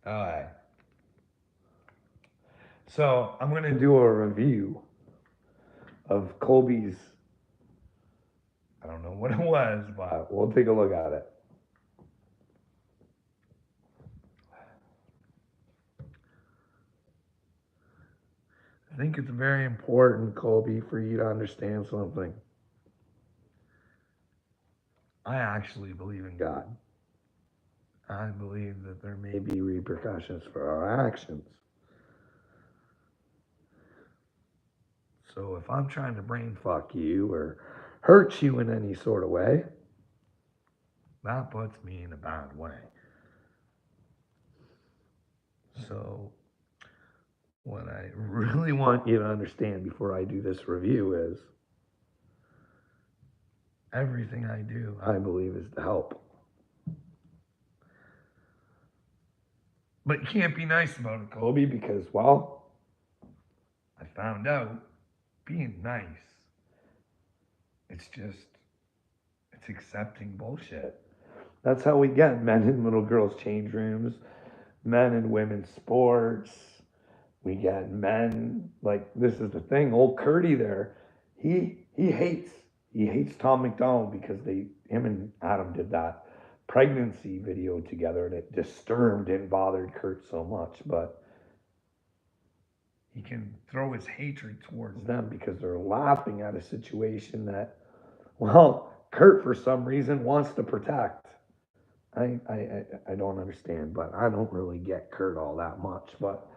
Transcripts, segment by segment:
Alright. So I'm gonna do a review of Colby's. I don't know what it was, but we'll take a look at it. I think it's very important, Colby, for you to understand something. I actually believe in God. I believe that there may be repercussions for our actions. So if I'm trying to brain fuck you or hurt you in any sort of way, that puts me in a bad way. So what I really want you to understand before I do this review is everything I do, I believe, is to help. But you can't be nice about it, Colby, because, well, I found out being nice, it's just, it's accepting bullshit. That's how we get men in little girls' change rooms, men in women's sports. We get men like this is the thing. Old Curdy there, he hates Tom McDonald because him and Adam did that pregnancy video together, and it disturbed and bothered Kurt so much. But he can throw his hatred towards them because they're laughing at a situation that, well, Kurt for some reason wants to protect. I don't understand, but I don't really get Kurt all that much. But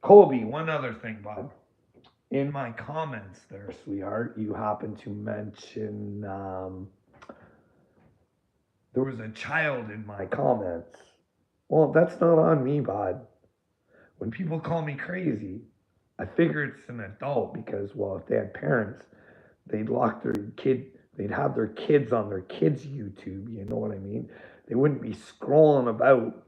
Colby, one other thing, bud. In my comments there, sweetheart, you happened to mention there was a child in my comments. Well, that's not on me, bud. When people call me crazy, I figure it's an adult because, well, if they had parents, they'd lock their kid, they'd have their kids on their kids' YouTube. You know what I mean? They wouldn't be scrolling about,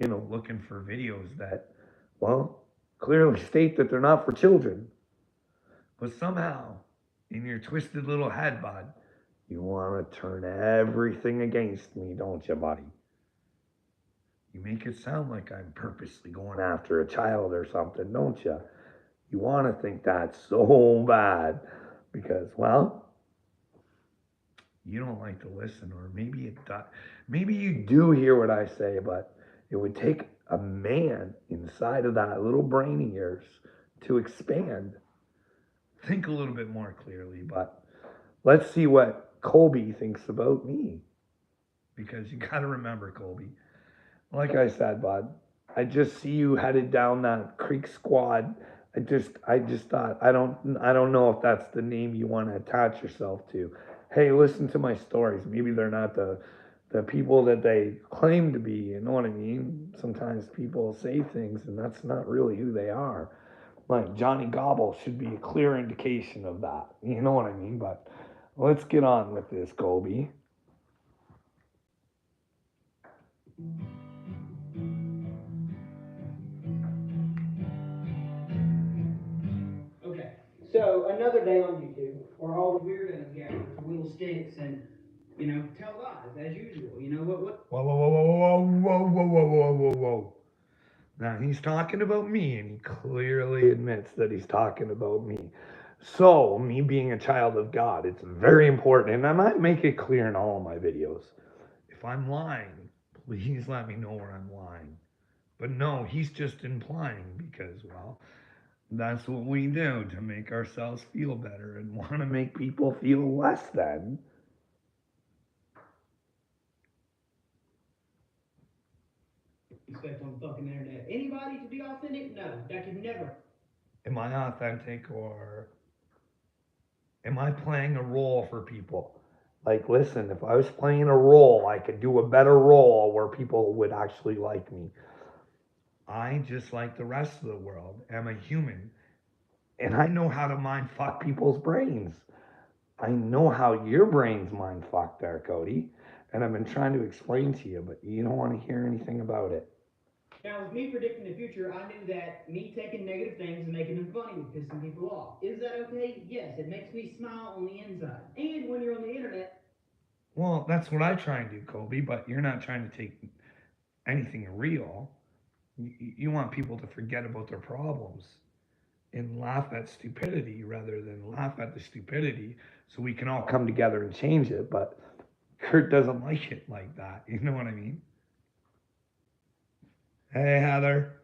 looking for videos that, well, clearly state that they're not for children. But somehow, in your twisted little head, bud, you want to turn everything against me, don't you, buddy? You make it sound like I'm purposely going after a child or something, don't you? You want to think that's so bad because, well, you don't like to listen, or maybe maybe you do hear what I say, but it would take a man inside of that little brain of yours to expand. Think a little bit more clearly, but let's see what Colby thinks about me. Because you got to remember, Colby, like I said, bud, I just see you headed down that creek squad. I just thought I don't know if that's the name you want to attach yourself to. Hey, listen to my stories. Maybe they're not the people that they claim to be. You know what I mean? Sometimes people say things and that's not really who they are. Like Johnny Gobble should be a clear indication of that. You know what I mean? But let's get on with this, Colby. Okay, so another day on YouTube where all the weirdos gather to wheel sticks and, tell lies as usual. You know what? Whoa, whoa, whoa, whoa, whoa, whoa, whoa, whoa, whoa, whoa. Now he's talking about me, and he clearly admits that he's talking about me. So, me being a child of God, it's very important, and I might make it clear in all of my videos. If I'm lying, please let me know where I'm lying. But no, he's just implying because, well, that's what we do to make ourselves feel better and want to make people feel less than. Expect on the fucking internet. Anybody to be authentic? No, that could never. Am I authentic or am I playing a role for people? Like, listen, if I was playing a role, I could do a better role where people would actually like me. I, just like the rest of the world, am a human, and I know how to mind fuck people's brains. I know how your brain's mind fucked there, Cody, and I've been trying to explain to you, but you don't want to hear anything about it. Now, with me predicting the future, I knew that me taking negative things and making them funny would piss some people off. Is that okay? Yes, it makes me smile on the inside. And when you're on the internet, Well, that's what I try and do, Kobe, but you're not trying to take anything real. You want people to forget about their problems and laugh at stupidity rather than laugh at the stupidity so we can all come together and change it. But Kurt doesn't like it like that. You know what I mean? Hey, Heather.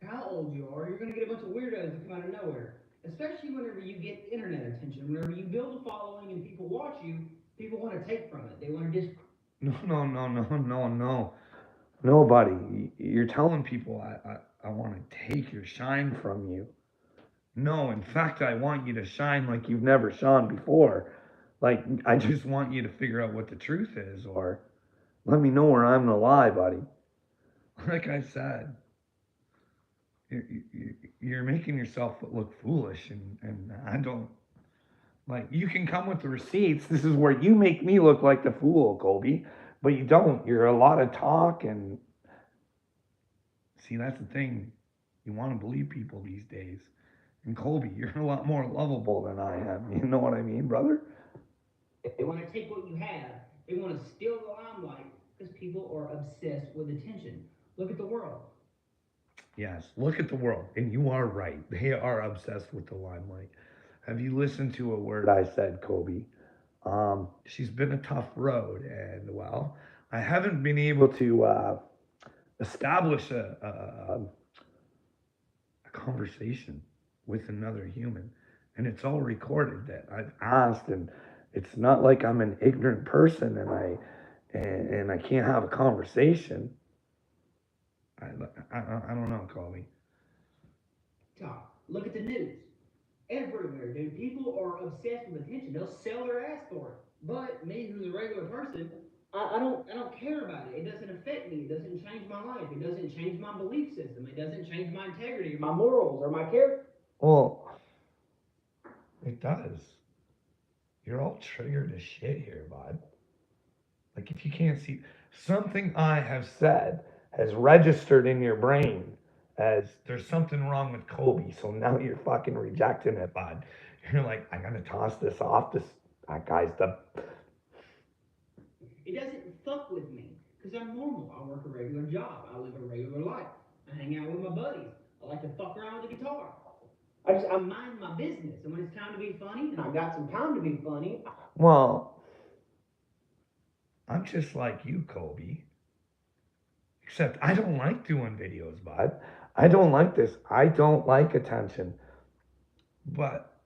How old you are, you're going to get a bunch of weirdos that come out of nowhere. Especially whenever you get internet attention. Whenever you build a following and people watch you, people want to take from it. They want to just. No. Nobody. You're telling people I want to take your shine from you. No, in fact, I want you to shine like you've never shone before. Like, I just want you to figure out what the truth is, or let me know where I'm gonna lie, buddy. Like I said, you're making yourself look foolish, and I don't. Like, you can come with the receipts. This is where you make me look like the fool, Colby. But you don't. You're a lot of talk, and see, that's the thing. You want to believe people these days. And Colby, you're a lot more lovable than I am. You know what I mean, brother? They want to take what you have. They want to steal the limelight because people are obsessed with attention. Look at the world. Yes, look at the world. And you are right. They are obsessed with the limelight. Have you listened to a word I said, Colby? She's been a tough road. And, well, I haven't been able to establish a conversation with another human. And it's all recorded that I've asked, and it's not like I'm an ignorant person and I can't have a conversation. I, I don't know, Colby. Talk. Look at the news. Everywhere, dude. People are obsessed with attention. They'll sell their ass for it. But me, who's a regular person, I don't care about it. It doesn't affect me. It doesn't change my life. It doesn't change my belief system. It doesn't change my integrity or my morals or my character. Well, it does. You're all triggered as shit here, bud. Like, if you can't see, something I have said has registered in your brain as there's something wrong with Kobe. So now you're fucking rejecting it, bud. You're like, I gotta toss this off. That guy's the. It doesn't fuck with me because I'm normal. I work a regular job. I live a regular life. I hang out with my buddies. I like to fuck around with the guitar. I mind my business, and when it's time to be funny, and I've got some time to be funny. Well, I'm just like you, Kobe. Except I don't like doing videos, bud. I don't like this. I don't like attention. But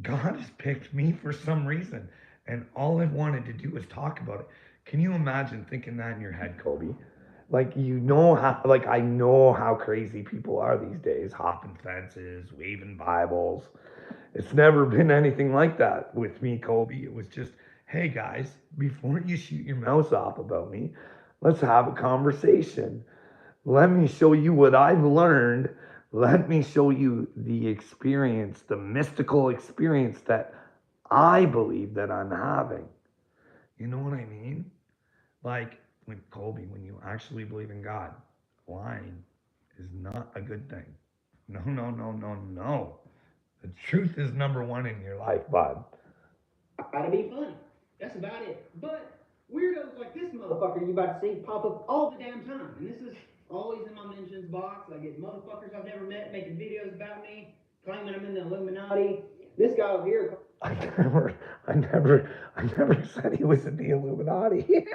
God has picked me for some reason. And all I wanted to do was talk about it. Can you imagine thinking that in your head, Kobe? Like, you know how, like, I know how crazy people are these days, hopping fences, waving Bibles. It's never been anything like that with me, Kobe. It was just, hey guys, before you shoot your mouth off about me, let's have a conversation. Let me show you what I've learned. Let me show you the experience, the mystical experience that I believe that I'm having. You know what I mean? Like, when Colby, when you actually believe in God, lying is not a good thing. No. The truth is number one in your life, bud. I gotta be funny. That's about it. But weirdos like this motherfucker you about to see pop up all the damn time. And this is always in my mentions box. I get motherfuckers I've never met making videos about me, claiming I'm in the Illuminati. This guy over here. I never said he was in the Illuminati.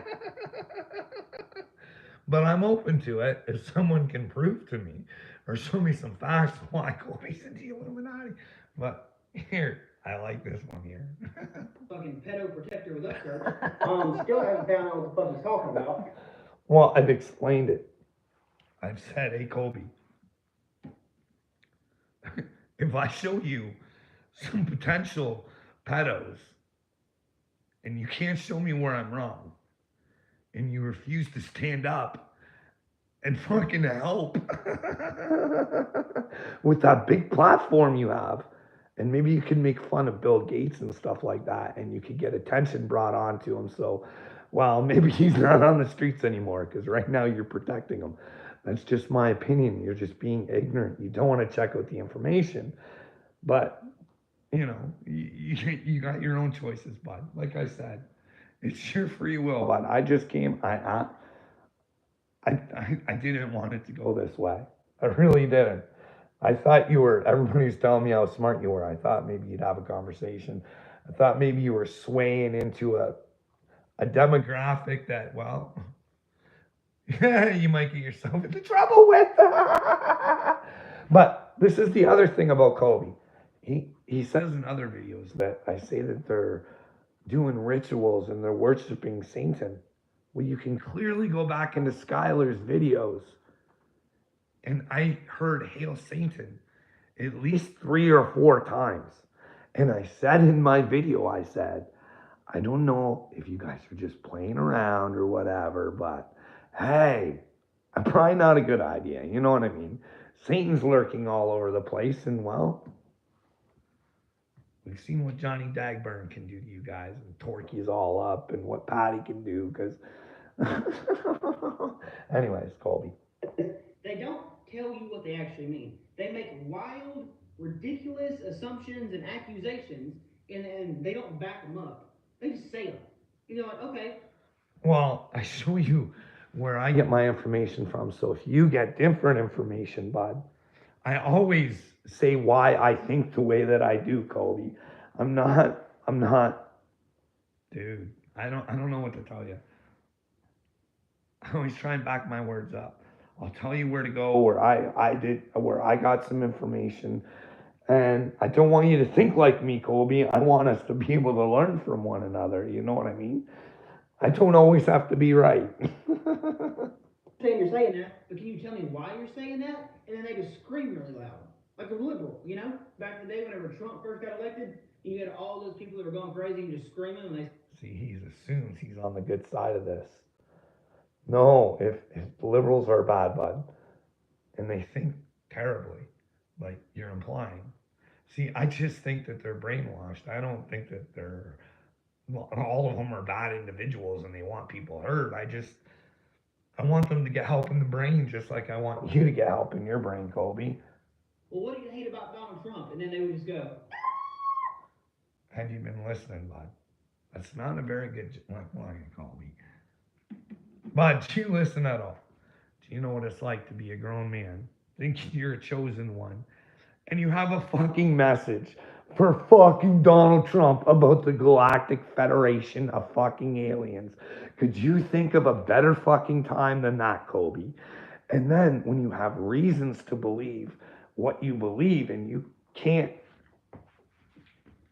But I'm open to it if someone can prove to me or show me some facts why Colby's in the Illuminati. But here, I like this one here. Fucking pedo protector with upchurch. Still haven't found out what the fuck he's talking about. Well, I've explained it. I've said, hey, Colby, if I show you some potential pedos and you can't show me where I'm wrong and you refuse to stand up and fucking help with that big platform you have, and maybe you can make fun of Bill Gates and stuff like that, and you could get attention brought on to him. So, well, maybe he's not on the streets anymore because right now you're protecting him. That's just my opinion. You're just being ignorant. You don't want to check out the information, but you know, you got your own choices, bud. Like I said, It's your free will, but I just came. I didn't want it to go this way. I really didn't. I thought you were. Everybody's telling me how smart you were. I thought maybe you'd have a conversation. I thought maybe you were swaying into a demographic that, well, you might get yourself into trouble with. But this is the other thing about Kobe. He says in other videos that I say that they're doing rituals and they're worshiping Satan. Well, you can clearly go back into Skylar's videos, and I heard Hail Satan at least 3 or 4 times. And I said in my video, I said, I don't know if you guys are just playing around or whatever, but hey, probably not a good idea. You know what I mean? Satan's lurking all over the place, and well, we've seen what Johnny Dagburn can do to you guys, and Torquay's all up, and what Patty can do, because. Anyways, Colby. They don't tell you what they actually mean. They make wild, ridiculous assumptions and accusations, and they don't back them up. They just say them. You know, like, okay. Well, I show you where I get my information from. So if you get different information, bud, I always say why I think the way that I do, Colby. I'm not, dude. I don't know what to tell you. I always try and back my words up. I'll tell you where to go, where I got some information, and I don't want you to think like me, Colby. I want us to be able to learn from one another. You know what I mean? I don't always have to be right. Saying you're saying that, but can you tell me why you're saying that? And then they just scream really loud, like a liberal. You know, back in the day whenever Trump first got elected, you had all those people that were going crazy and just screaming, and they. See, he assumes he's on the good side of this. No, if liberals are bad, bud, and they think terribly, like you're implying. See, I just think that they're brainwashed. I don't think that they're, well, all of them are bad individuals and they want people hurt. I want them to get help in the brain just like I want you to get help in your brain, Colby. Well, what do you hate about Donald Trump? And then they would just go. Had you been listening, bud? That's not a very good line, Colby. Bud, do you listen at all? Do you know what it's like to be a grown man? Think you're a chosen one. And you have a fucking message for fucking Donald Trump about the Galactic Federation of fucking aliens. Could you think of a better fucking time than that, Colby? And then when you have reasons to believe what you believe and you can't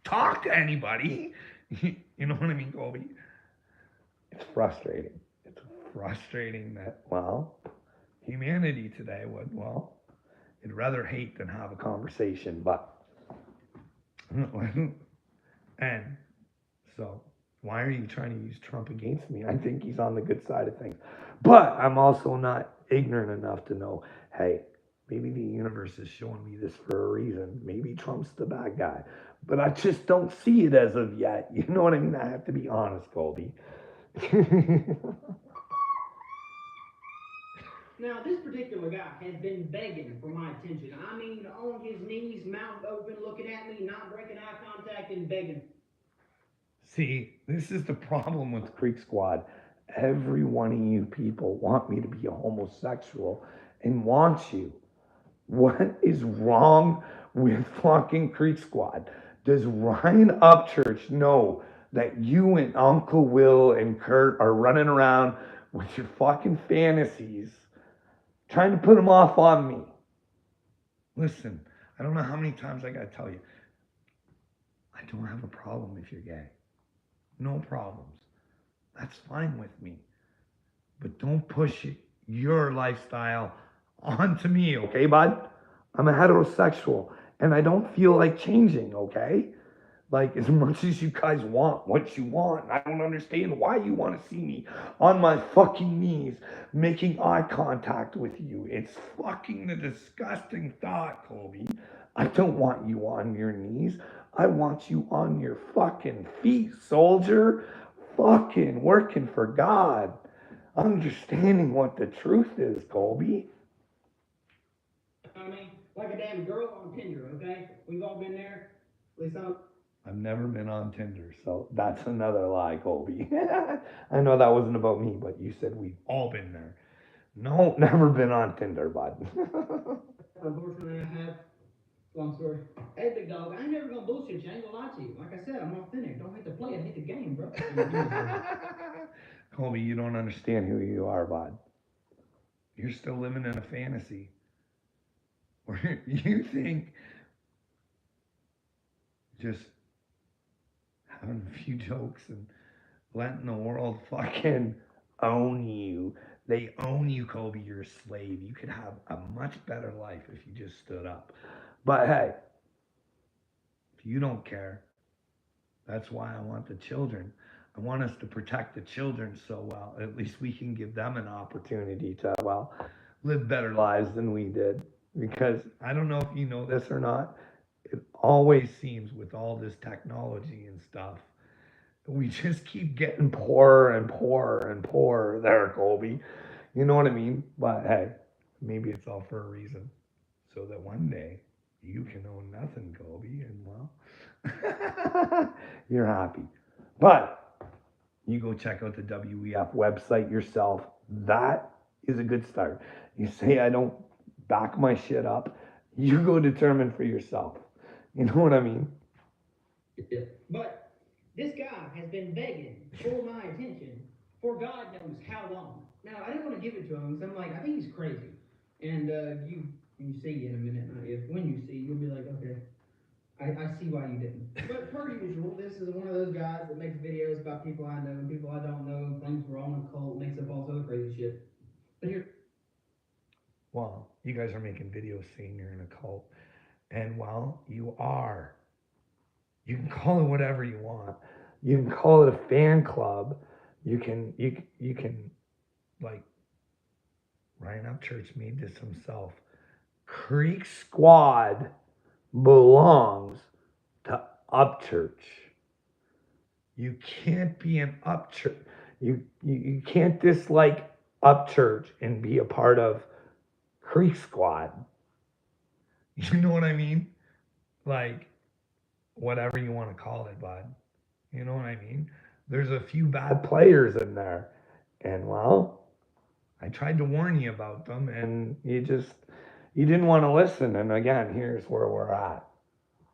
talk to anybody, you know what I mean, Colby? It's frustrating. It's frustrating that, well, humanity today would, well, it'd rather hate than have a conversation, but. And so, why are you trying to use Trump against me? I think he's on the good side of things. But I'm also not ignorant enough to know, hey, maybe the universe is showing me this for a reason. Maybe Trump's the bad guy. But I just don't see it as of yet. You know what I mean? I have to be honest, Colby. Now, this particular guy has been begging for my attention. I mean, on his knees, mouth open, looking at me, not breaking eye contact, and begging. See, this is the problem with Creek Squad. Every one of you people want me to be a homosexual and want you. What is wrong with fucking Creek Squad? Does Ryan Upchurch know that you and Uncle Will and Kurt are running around with your fucking fantasies, trying to put them off on me? Listen, I don't know how many times I gotta tell you, I don't have a problem if you're gay. No problems. That's fine with me. But don't push your lifestyle onto me, okay, bud? I'm a heterosexual and I don't feel like changing, okay? Like, as much as you guys want what you want, I don't understand why you want to see me on my fucking knees making eye contact with you. It's fucking the disgusting thought, Colby. I don't want you on your knees. I want you on your fucking feet, soldier. Fucking working for God. Understanding what the truth is, Colby. You know what I mean? Like a damn girl on Tinder, okay? We've all been there. At least some. I've never been on Tinder, so that's another lie, Colby. I know that wasn't about me, but you said we've all been there. No, never been on Tinder, bud. Unfortunately, I have. Long story. Hey, big dog, I ain't never gonna bullshit you. I ain't gonna lie to you. Like I said, I'm authentic. Don't hate the play, I hate the game, bro. Colby, you don't understand who you are, bud. You're still living in a fantasy where you think just having a few jokes and letting the world fucking own you. They own you, Kobe. You're a slave. You could have a much better life if you just stood up. But hey, if you don't care, that's why I want the children. I want us to protect the children so well. At least we can give them an opportunity to, well, live better lives than we did. Because I don't know if you know this or not, it always seems with all this technology and stuff, we just keep getting poorer and poorer and poorer there, Colby. You know what I mean? But hey, maybe it's all for a reason. So that one day you can own nothing, Colby, and well, you're happy. But you go check out the WEF website yourself. That is a good start. You say, I don't back my shit up. You go determine for yourself. You know what I mean? Yeah. But this guy has been begging for my attention for God knows how long. Now, I didn't want to give it to him because I'm like, I think he's crazy. And you see in a minute, not if, when you see, you'll be like, okay, I see why you didn't. But per usual, this is one of those guys that makes videos about people I know and people I don't know, claims we're all in a cult, makes up all this other crazy shit. But here, Well, you guys are making videos saying you're in a cult. And well, you are. You can call it whatever you want. You can call it a fan club. You can like Ryan Upchurch made this himself. Creek Squad belongs to Upchurch. You can't be an Upchurch. You can't dislike Upchurch and be a part of Creek Squad. You know what I mean? Like whatever you want to call it, bud. You know what I mean? There's a few bad players in there. And well, I tried to warn you about them and you didn't want to listen. And again, here's where we're at.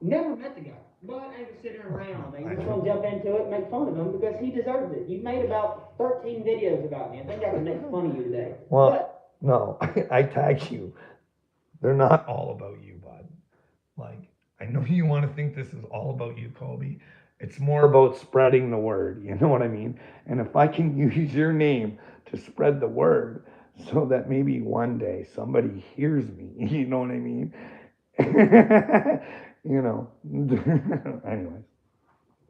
never met the guy, but I ain't gonna sit here around. I'm just gonna jump into it and make fun of him because he deserves it. You've made about 13 videos about me. I think I can make fun of you today. Well, But no, I tag you. They're not all about you, bud. Like, I know you want to think this is all about you, Colby. It's more about spreading the word. You know what I mean? And if I can use your name to spread the word so that maybe one day somebody hears me, you know what I mean? You know, anyways.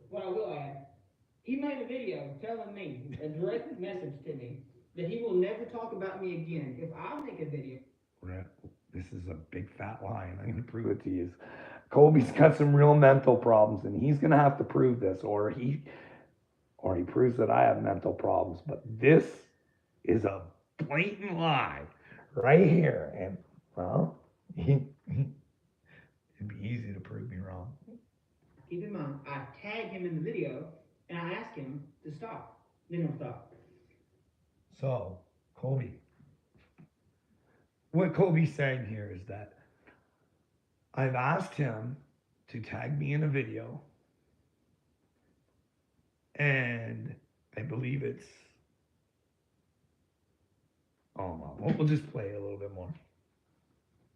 what I will add, he made a video telling me, a direct message to me, that he will never talk about me again if I make a video. This is a big fat lie, and I'm going to prove it to you. Colby's got some real mental problems, and he's going to have to prove this, or he proves that I have mental problems. But this is a blatant lie right here, and well, it'd be easy to prove me wrong. Keep in mind, I tag him in the video and I ask him to stop. Then he'll stop. So, Colby, what Colby's saying here is that I've asked him to tag me in a video, and I believe it's. Oh, well, we'll just play a little bit more.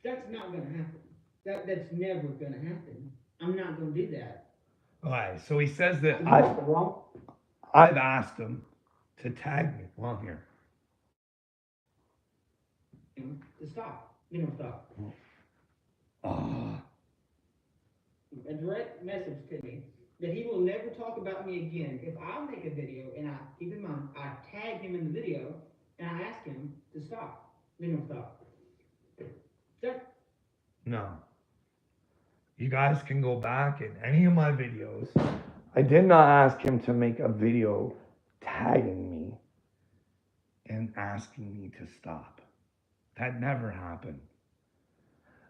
That's not gonna happen. That's never gonna happen. I'm not gonna do that. All right, so he says that You got the wrong I've asked him to tag me. Well, here. to stop. Then he'll stop. Oh, A direct message to me that he will never talk about me again if I make a video and I keep in mind I tag him in the video and I ask him to stop. Then he'll stop. That no. You guys can go back in any of my videos. I did not ask him to make a video tagging me and asking me to stop. That never happened.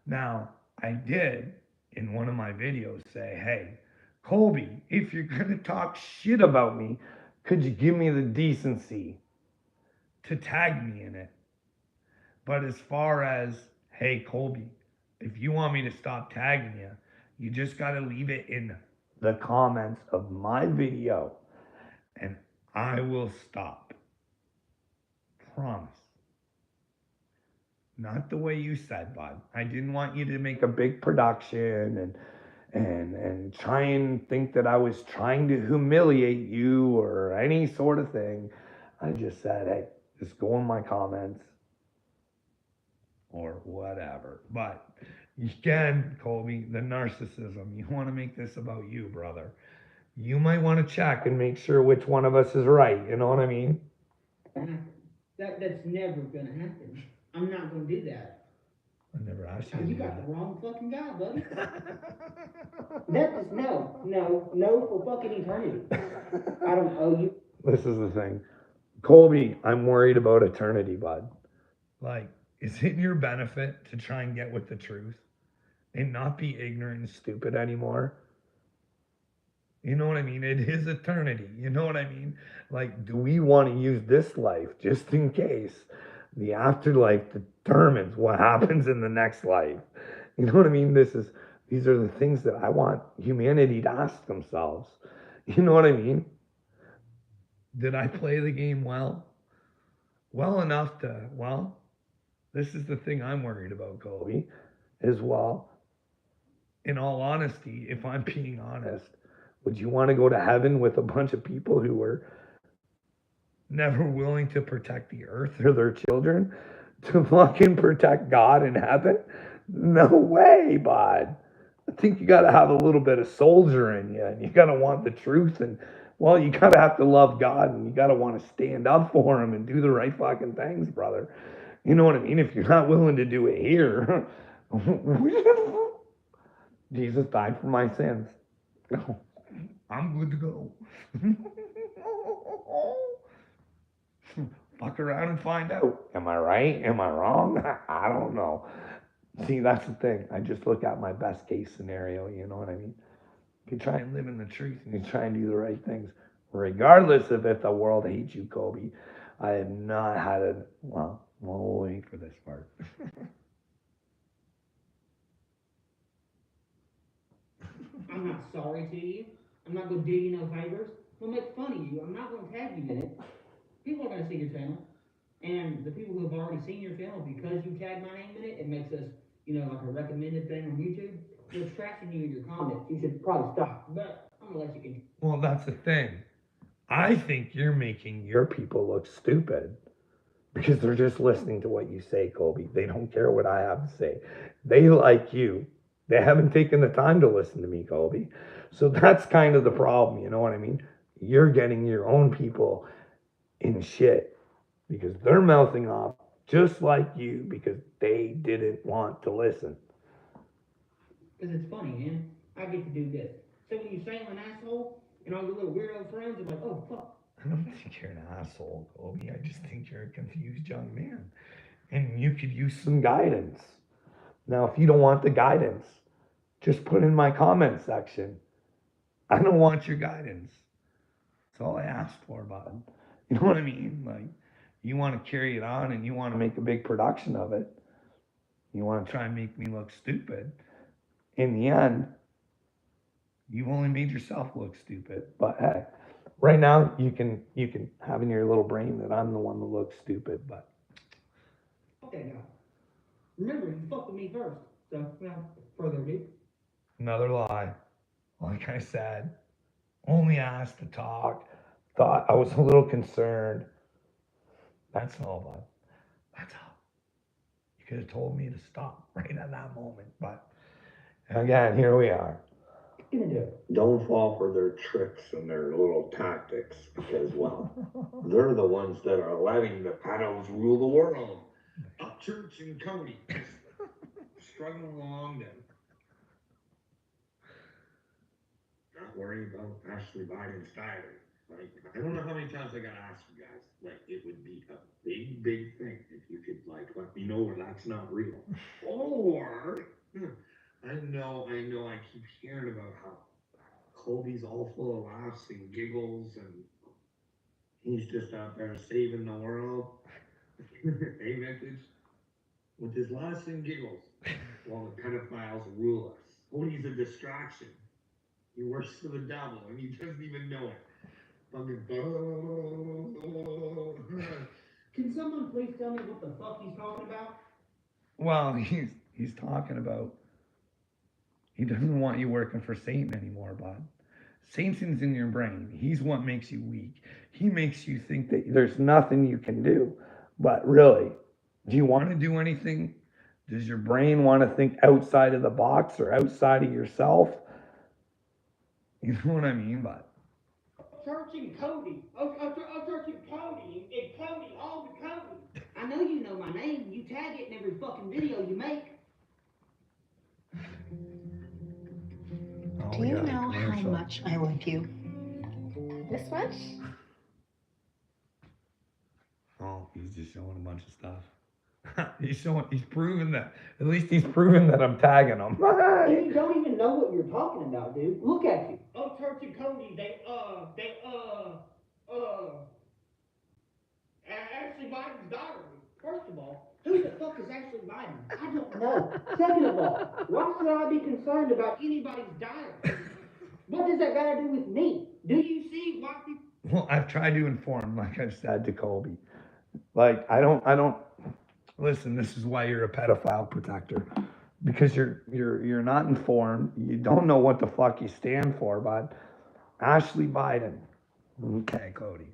Now, I did in one of my videos say, hey, Colby, if you're gonna talk shit about me, could you give me the decency to tag me in it? But as far as, hey, Colby, if you want me to stop tagging you, you just got to leave it in the comments of my video and I will stop. Promise. Not the way you said, bud. I didn't want you to make a big production and try and think that I was trying to humiliate you or any sort of thing. I just said, hey, just go in my comments or whatever. But again, Colby, the narcissism. You want to make this about you, brother. You might want to check and make sure which one of us is right. You know what I mean? That's never gonna happen. I'm not gonna do that. I never asked you No, to you do got the wrong fucking guy, buddy. that. That is no for fucking eternity. I don't owe you. This is the thing. Colby, I'm worried about eternity, bud. Like, is it in your benefit to try and get with the truth and not be ignorant and stupid anymore? You know what I mean? It is eternity. You know what I mean? Like, do we want to use this life just in case the afterlife determines what happens in the next life? You know what I mean? These are the things that I want humanity to ask themselves. You know what I mean? Did I play the game well? Well enough to, well, this is the thing I'm worried about, Colby, is well, in all honesty, if I'm being honest, would you want to go to heaven with a bunch of people who were never willing to protect the earth or their children to fucking protect God in heaven? No way, bud. I think you got to have a little bit of soldier in you and you got to want the truth and well, you got to have to love God and you got to want to stand up for him and do the right fucking things, brother. You know what I mean? If you're not willing to do it here, Jesus died for my sins. I'm good to go. Fuck around and find out. Am I right? Am I wrong? I don't know. See, that's the thing. I just look at my best case scenario. You know what I mean? If you try and live in the truth and you try and do the right things, regardless of if the world hates you, Kobe, I have not had a well. We'll wait for this part. I'm not sorry to you. I'm not gonna do you no favors. I'm gonna make fun of you. I'm not gonna tag you in it. People are gonna see your channel. And the people who have already seen your channel, because you tag my name in it, it makes us, like a recommended thing on YouTube. They're trashing you in your comments. You should probably stop. But I'm gonna let you continue. Well, that's the thing. I think you're making your people look stupid because they're just listening to what you say, Colby. They don't care what I have to say. They like you. They haven't taken the time to listen to me, Colby. So that's kind of the problem. You know what I mean? You're getting your own people in shit because they're mouthing off just like you because they didn't want to listen. Because it's funny, man. I get to do this. So when you say I'm an asshole, and all your little weirdo friends are like, oh, fuck. I don't think you're an asshole, Colby. I just think you're a confused young man. And you could use some guidance. Now, if you don't want the guidance, just put in my comment section. I don't want your guidance. That's all I asked for, bud. You know what I mean? Like, you want to carry it on and you want to make a big production of it. You want to try and make me look stupid. In the end, you've only made yourself look stupid. But hey, right now you can have in your little brain that I'm the one that looks stupid. But Fuck that guy. Remember, you fucked with me first. So, further ado. another lie. Like I said, only asked to talk. Thought I was a little concerned. That's all, bud. That's all. You could have told me to stop right at that moment. But again, here we are. Gonna do. Don't fall for their tricks and their little tactics because, well, they're the ones that are letting the pedos rule the world. Up church and Cody, struggling along them. Not worrying about Ashley Biden's diary. Like, I don't know how many times I gotta ask you guys. Like, it would be a big, big thing if you could, like, let me know that's not real. Or, I know, I keep hearing about how Colby's all full of laughs and giggles, and he's just out there saving the world. Hey, Vintage? With his laughs and giggles, while the pedophiles rule us. Cody's a distraction. He works for the devil, and he doesn't even know it. Can someone please tell me what the fuck he's talking about? Well, he's talking about he doesn't want you working for Satan anymore, bud. Satan's in your brain. He's what makes you weak. He makes you think that there's nothing you can do. But really, do you want to do anything? Does your brain want to think outside of the box or outside of yourself? You know what I mean, bud? Searching Cody. Searching Cody. And Cody, all the Cody. I know you know my name. You tag it in every fucking video you make. Oh, Do you know how much I love you? This much? Oh, he's just showing a bunch of stuff. He's proven that. At least he's proven that I'm tagging him. You don't even know what you're talking about, dude. Look at you. Oh, Church and Cody, Ashley Biden's daughter. First of all, who the fuck is Ashley Biden? I don't know. Second of all, why should I be concerned about anybody's diary? What does that got to do with me? Do you see why people... Well, I've tried to inform, like I've said to Colby. Like, I don't, listen, this is why you're a pedophile protector. Because you're not informed. You don't know what the fuck you stand for, bud. Ashley Biden. Okay, Cody.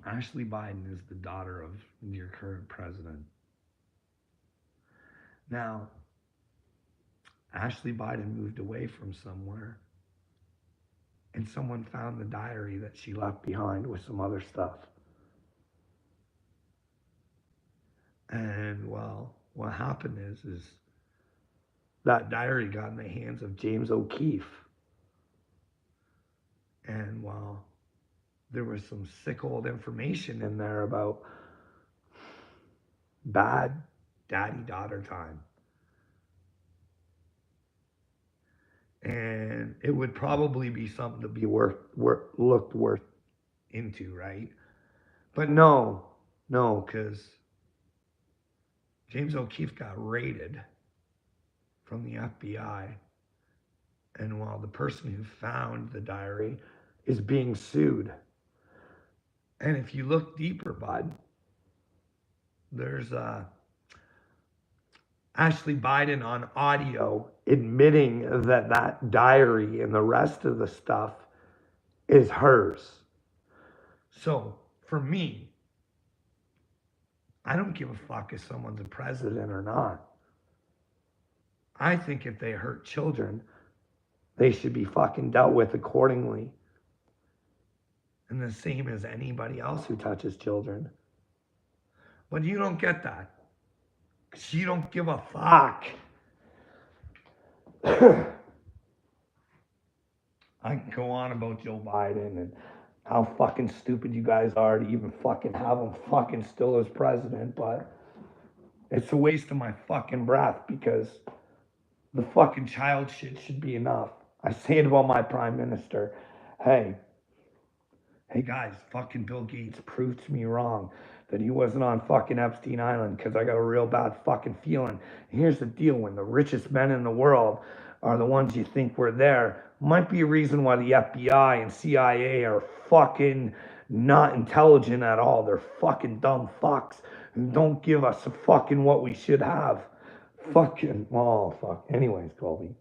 Ashley Biden is the daughter of your current president. Now, Ashley Biden moved away from somewhere, and someone found the diary that she left behind with some other stuff. And, well, what happened is that diary got in the hands of James O'Keefe. And, well, there was some sick old information in there about bad daddy-daughter time. And it would probably be something to be looked worth into, right? But no, because James O'Keefe got raided from the FBI. And while the person who found the diary is being sued. And if you look deeper, bud, there's Ashley Biden on audio admitting that that diary and the rest of the stuff is hers. So for me, I don't give a fuck if someone's a president or not. I think if they hurt children, they should be fucking dealt with accordingly. And the same as anybody else who touches children. But you don't get that. Because you don't give a fuck. I can go on about Joe Biden and how fucking stupid you guys are to even fucking have him fucking still as president, but it's a waste of my fucking breath because the fucking child shit should be enough. I say it about my prime minister. Hey guys, fucking Bill Gates proved to me wrong that he wasn't on fucking Epstein Island because I got a real bad fucking feeling. And here's the deal, when the richest men in the world are the ones you think were there, might be a reason why the FBI and CIA are fucking not intelligent at all. They're fucking dumb fucks who don't give us fucking what we should have. Fucking, oh fuck. Anyways, Colby,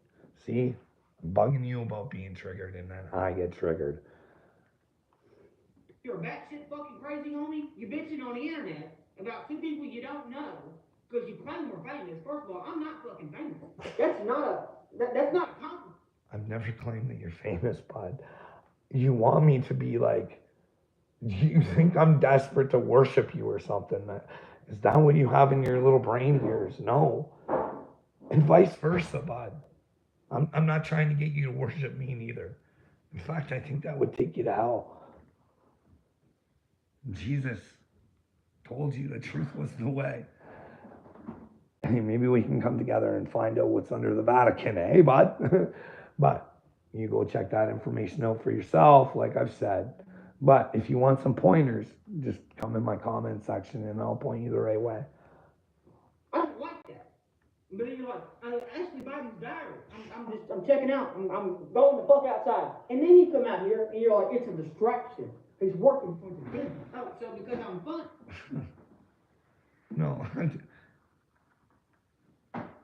see, I'm bugging you about being triggered and then I get triggered. You're batshit fucking crazy, homie. You're bitching on the internet about two people you don't know because you claim we're famous. First of all, I'm not fucking famous. That's not a compliment. I've never claimed that you're famous, bud. You want me to be like, you think I'm desperate to worship you or something? Is that what you have in your little brain ears? No. And vice versa, bud. I'm not trying to get you to worship me neither. In fact, I think that would take you to hell. Jesus told you the truth was the way. Hey, maybe we can come together and find out what's under the Vatican, eh, bud? But you go check that information out for yourself, like I've said. But if you want some pointers, just come in my comment section and I'll point you the right way. I don't like that. But then you're like, Ashley Biden's diary. I'm checking out. I'm going the fuck outside. And then you come out here and you're like, it's a distraction. He's working for the kid. Oh, so because I'm fun. No,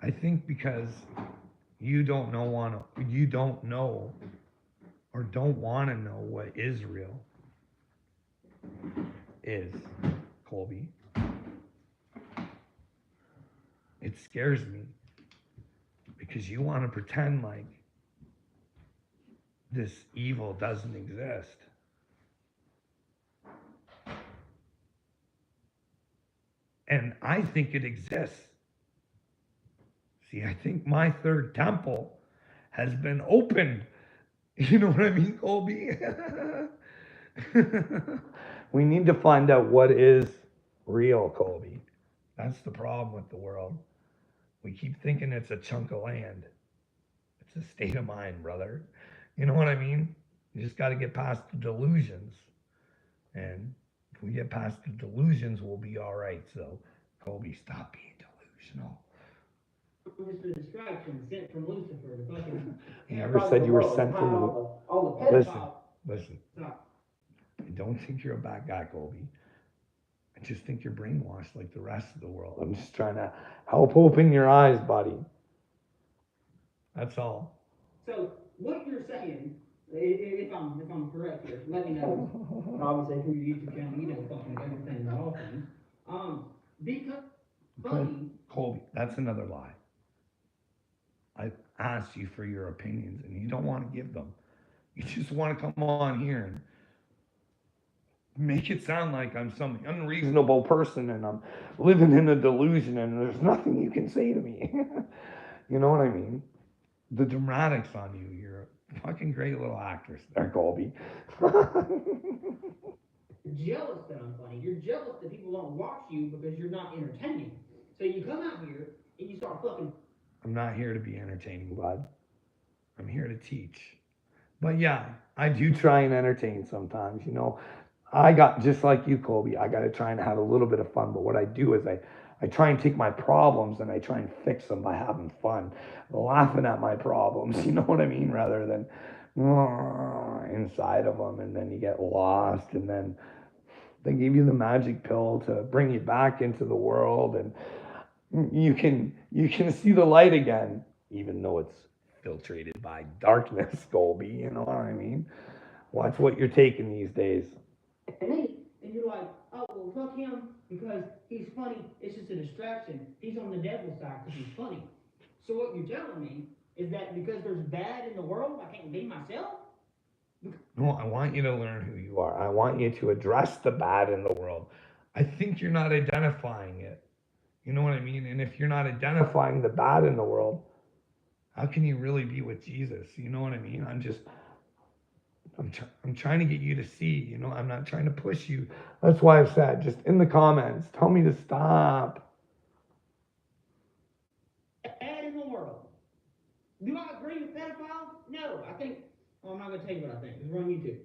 I think because you don't know or don't want to know what Israel is, Colby. It scares me because you want to pretend like this evil doesn't exist. And I think it exists. See, I think my third temple has been opened. You know what I mean, Colby? We need to find out what is real, Colby. That's the problem with the world. We keep thinking it's a chunk of land. It's a state of mind, brother. You know what I mean? You just got to get past the delusions. And if we get past the delusions, we'll be all right. So, Colby, stop being delusional. Just a distraction sent from Lucifer. The fucking. You never said you were sent from all the pedophiles. Listen. I don't think you're a bad guy, Colby. I just think you're brainwashed like the rest of the world. I'm just trying to help open your eyes, buddy. That's all. So what you're saying, if I'm correct here, let me know. Obviously, through your YouTube channel, you know fucking everything and all things. Because funny. Colby, that's another lie. I asked you for your opinions, and you don't want to give them. You just want to come on here and make it sound like I'm some unreasonable person and I'm living in a delusion and there's nothing you can say to me. You know what I mean? The dramatics on you. You're a fucking great little actress there, Colby. You're jealous that I'm funny. You're jealous that people don't watch you because you're not entertaining. So you come out here and you start fucking. I'm not here to be entertaining, bud. I'm here to teach. But yeah, I do try and entertain sometimes, you know. I got, just like you, Colby, I got to try and have a little bit of fun. But what I do is I try and take my problems and I try and fix them by having fun, laughing at my problems, you know what I mean? Rather than inside of them, and then you get lost, and then they give you the magic pill to bring you back into the world, and you can see the light again, even though it's filtrated by darkness, Colby. You know what I mean? Watch what you're taking these days. And you're like, oh, well, fuck him because he's funny. It's just a distraction. He's on the devil's side because he's funny. So what you're telling me is that because there's bad in the world, I can't be myself? No, I want you to learn who you are. I want you to address the bad in the world. I think you're not identifying it. You know what I mean? And if you're not identifying the bad in the world, how can you really be with Jesus? You know what I mean? I'm trying to get you to see, you know, I'm not trying to push you. That's why I've said, just in the comments, tell me to stop. Bad in the world. Do I agree with pedophiles? No. I think, well, I'm not going to tell you what I think. It's on YouTube.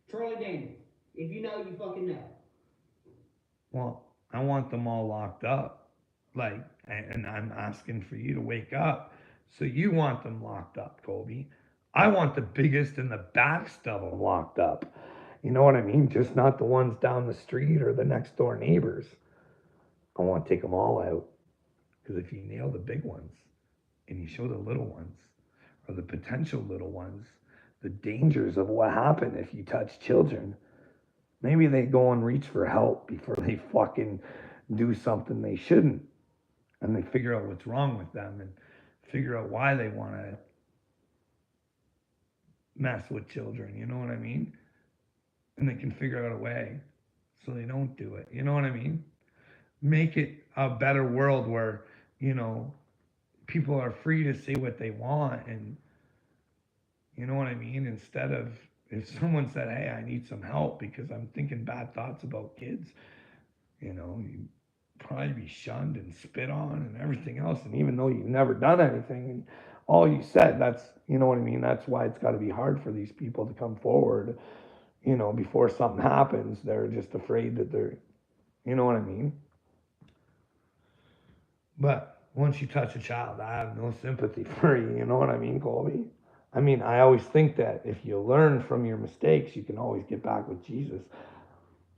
Charlie Daniels. If you know, you fucking know. Well, I want them all locked up. Like, and I'm asking for you to wake up. So you want them locked up, Colby. I want the biggest and the baddest of them locked up. You know what I mean? Just not the ones down the street or the next door neighbors. I want to take them all out. Because if you nail the big ones and you show the little ones or the potential little ones the dangers of what happened if you touch children, maybe they go and reach for help before they fucking do something they shouldn't. And they figure out what's wrong with them and figure out why they want to mess with children, you know what I mean? And they can figure out a way so they don't do it, you know what I mean? Make it a better world where, you know, people are free to say what they want, and you know what I mean? Instead of, if someone said, hey, I need some help because I'm thinking bad thoughts about kids, you know, you'd probably be shunned and spit on and everything else. And even though you've never done anything, all you said, that's, you know what I mean? That's why it's got to be hard for these people to come forward, before something happens. They're just afraid that you know what I mean? But once you touch a child, I have no sympathy for you, you know what I mean, Colby? I mean, I always think that if you learn from your mistakes, you can always get back with Jesus.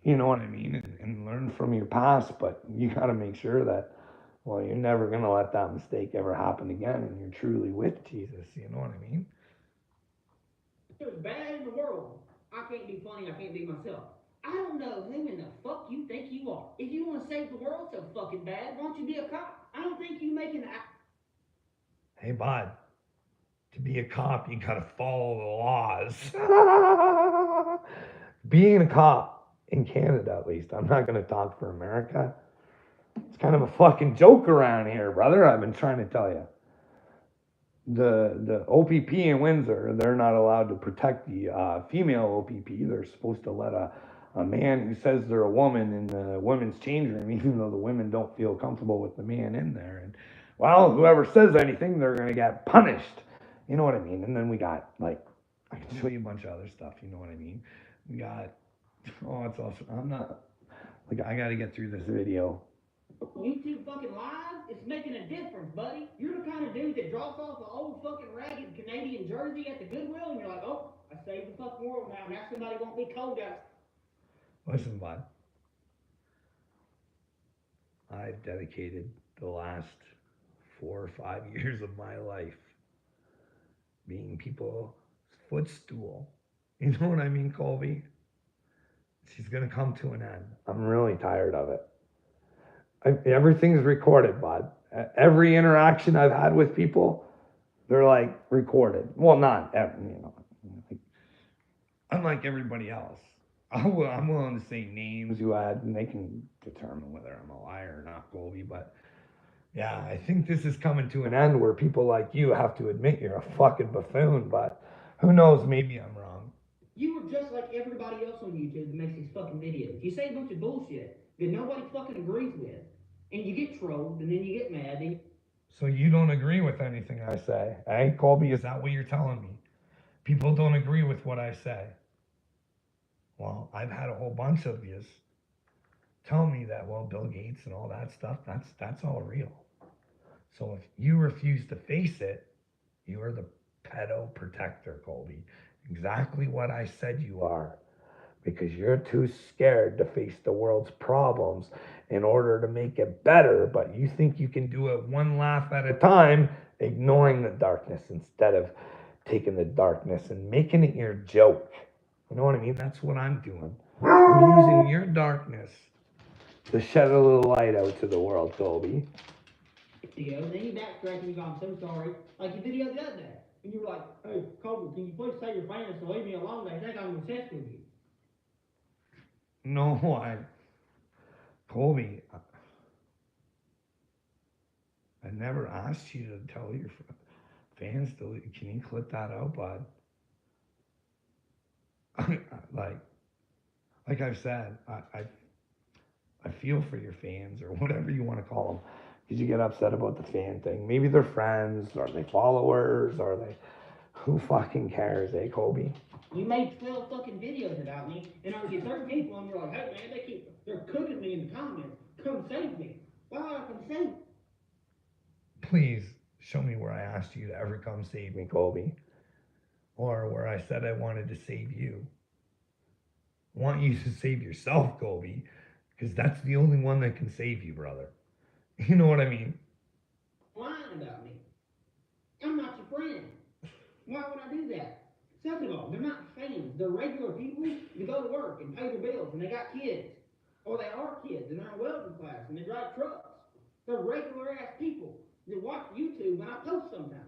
You know what I mean? And learn from your past, but you got to make sure that, well, you're never going to let that mistake ever happen again, and you're truly with Jesus. You know what I mean? There's bad in the world. I can't be funny. I can't be myself. I don't know who in the fuck you think you are. If you want to save the world so fucking bad, why don't you be a cop? I don't think you making that. Hey, bud, to be a cop, you got to follow the laws. Being a cop in Canada, at least, I'm not going to talk for America. It's kind of a fucking joke around here, brother. I've been trying to tell you. The OPP in Windsor, they're not allowed to protect the female OPP. They're supposed to let a man who says they're a woman in the women's change room, even though the women don't feel comfortable with the man in there. And well, whoever says anything, they're gonna get punished. You know what I mean? And then we got, like, I can show you a bunch of other stuff. You know what I mean? We got, oh, it's awesome. I'm not, like, I got to get through this video. YouTube fucking live, it's making a difference, buddy. You're the kind of dude that drops off an old fucking ragged Canadian jersey at the Goodwill, and you're like, oh, I saved the fucking world now. Now somebody won't be cold out. Listen, bud. I've dedicated the last 4 or 5 years of my life being people's footstool. You know what I mean, Colby? She's gonna come to an end. I'm really tired of it. Everything's recorded, bud. Every interaction I've had with people, they're like recorded. Well, not every, like, unlike everybody else. I'm willing to say names you had, and they can determine whether I'm a liar or not, Colby. But yeah, I think this is coming to an end where people like you have to admit you're a fucking buffoon. But who knows? Maybe I'm wrong. You were just like everybody else on YouTube that makes these fucking videos. You say a bunch of bullshit that nobody fucking agrees with, and you get trolled, and then you get mad. And So you don't agree with anything I say, eh, Colby? Is that what you're telling me? People don't agree with what I say. Well, I've had a whole bunch of yous tell me that, well, Bill Gates and all that stuff, that's all real. So if you refuse to face it, you are the pedo protector, Colby. Exactly what I said you are. Because you're too scared to face the world's problems in order to make it better, but you think you can do it one laugh at a time, ignoring the darkness instead of taking the darkness and making it your joke. You know what I mean? That's what I'm doing. I'm using your darkness to shed a little light out to the world, Colby. video, then you backtrack and you go, I'm so sorry. Like you video the other day. And you were like, hey, Colby, can you please tell your fans to leave me alone? They think I'm obsessed with you. No, Colby, I never asked you to tell your fans to. Can you clip that out, bud? like I've said, I feel for your fans or whatever you want to call them, because you get upset about the fan thing. Maybe they're friends, or they followers, or they. Who fucking cares, eh, Colby? You made 12 fucking videos about me, and I get certain people and you're like, hey man, they're cooking me in the comments. Come save me. Why would I come save? Please show me where I asked you to ever come save me, Colby. Or where I said I wanted to save you. I want you to save yourself, Colby, because that's the only one that can save you, brother. You know what I mean? Lying about me. I'm not your friend. Why would I do that? Second of all, they're not fans. They're regular people that go to work and pay their bills, and they got kids. Or they are kids, and they're in welding class, and they drive trucks. They're regular ass people that watch YouTube when I post sometimes.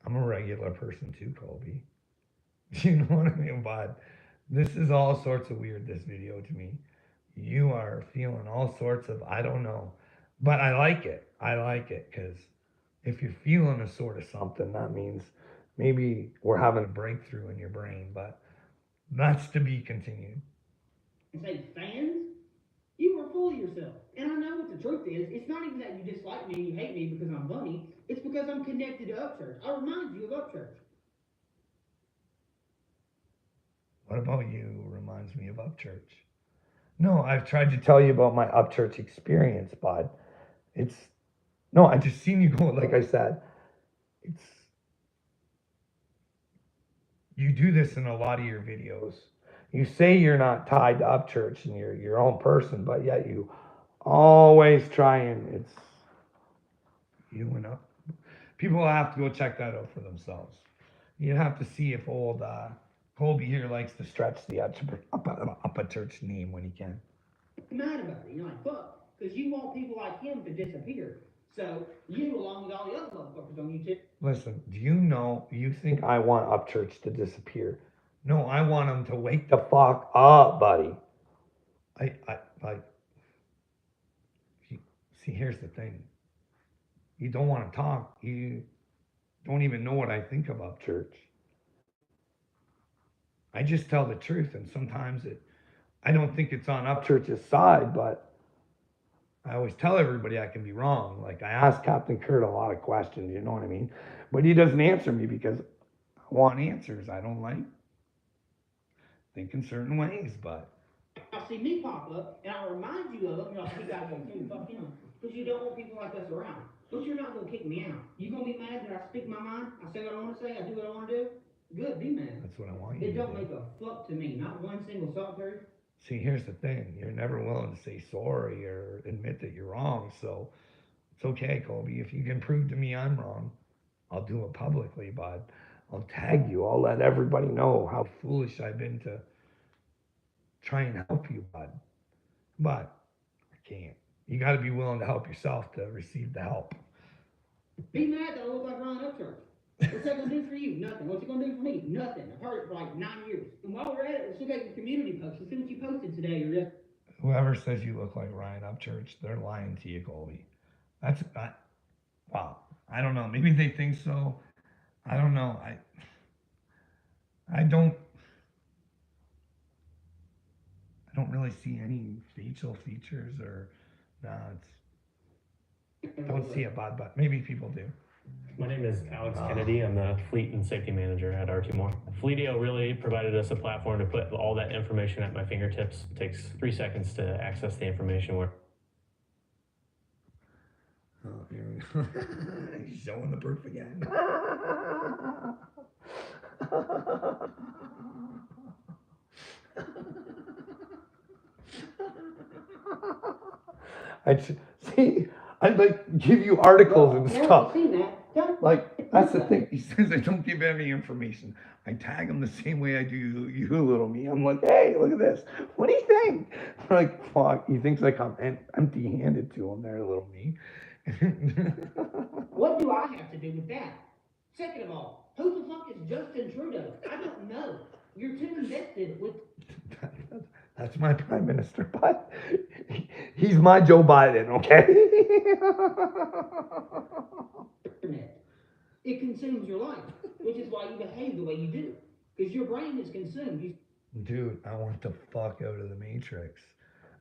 I'm a regular person too, Colby. You know what I mean, bud? This is all sorts of weird, this video to me. You are feeling all sorts of, I don't know. But I like it. I like it, because if you're feeling a sort of something, that means maybe we're having a breakthrough in your brain, but that's to be continued. And say, fans? You were full full of yourself. And I know what the truth is. It's not even that you dislike me and you hate me because I'm funny. It's because I'm connected to Upchurch. I remind you of Upchurch. What about you reminds me of Upchurch? No, I've tried to tell you about my Upchurch experience, bud. No, I just seen you go, like I said, you do this in a lot of your videos. You say you're not tied to Upchurch and you're your own person, but yet you always try and it's you and up. People will have to go check that out for themselves. You have to see if old Colby here likes to stretch the Upchurch name when he can. Mad about it. You're like, fuck. Because you want people like him to disappear. So you, along with all the other motherfuckers on YouTube. Listen, do you know, you think I want Upchurch to disappear? No, I want him to wake the fuck up, buddy. See, here's the thing. You don't want to talk. You don't even know what I think of Upchurch. I just tell the truth, and sometimes I don't think it's on Upchurch's side, but I always tell everybody I can be wrong. Like, I ask Captain Kurt a lot of questions, you know what I mean? But he doesn't answer me because I want answers. I don't like thinking certain ways, but. I'll see me pop up, and I'll remind you of it, and you're like, you gotta go too, fuck him. Because you don't want people like us around. But you're not gonna kick me out. You gonna be mad that I speak my mind? I say what I want to say, I do what I want to do? Good, be mad. That's what I want you to do. It don't do. make a fuck to me, not one single solitary. See, here's the thing. You're never willing to say sorry or admit that you're wrong, so it's okay, Colby. If you can prove to me I'm wrong, I'll do it publicly, but I'll tag you. I'll let everybody know how foolish I've been to try and help you, bud. But I can't. You got to be willing to help yourself to receive the help. Be mad that I look like Ryan Upchurch. What's that gonna do for you? Nothing. What's it gonna do for me? Nothing. I've heard it for like 9 years. And while we're at it, let's look at your community posts. Let's see what you posted today or just. Whoever says you look like Ryan Upchurch, they're lying to you, Colby. Wow. I don't know. Maybe they think so. I don't know. I don't really see any facial features or I don't see it, but maybe people do. My name is Alex Kennedy. I'm the Fleet and Safety Manager at RT Moore. Fleetio really provided us a platform to put all that information at my fingertips. It takes 3 seconds to access the information where. Oh, here we go. He's showing the proof again. I'd like give you articles and stuff. Like, that's the thing. He says I don't give any information. I tag him the same way I do you, little me. I'm like, hey, look at this. What do you think? I'm like, fuck. He thinks like I'm empty-handed to him there, little me. What do I have to do with that? Second of all, who the fuck is Justin Trudeau? I don't know. You're too invested with. That's my prime minister, but he's my Joe Biden, okay? It consumes your life, which is why you behave the way you do. Because your brain is consumed. Dude, I want the fuck out of the Matrix.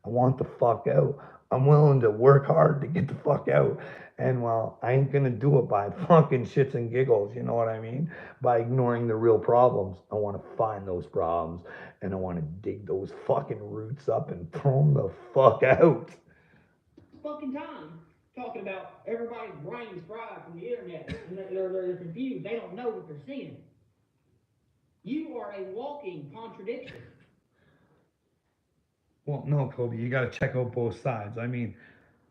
I want the fuck out. I'm willing to work hard to get the fuck out. And well, I ain't gonna do it by fucking shits and giggles, you know what I mean? By ignoring the real problems. I want to find those problems and I want to dig those fucking roots up and throw them the fuck out. Fucking time talking about everybody's brains fried from the internet and they're confused. They don't know what they're seeing. You are a walking contradiction. Well, no, Kobe, you got to check out both sides. I mean,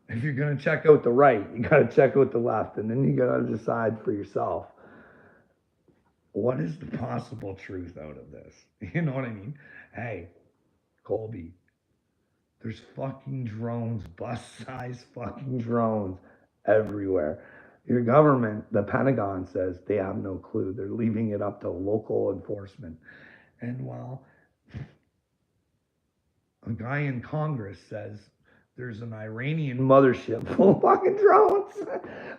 if you're going to check out the right, you got to check out the left, and then you got to decide for yourself. What is the possible truth out of this? You know what I mean? Hey, Colby, there's fucking drones, bus-sized fucking drones everywhere. Your government, the Pentagon, says they have no clue. They're leaving it up to local enforcement. And well, a guy in Congress says there's an Iranian mothership full of fucking drones.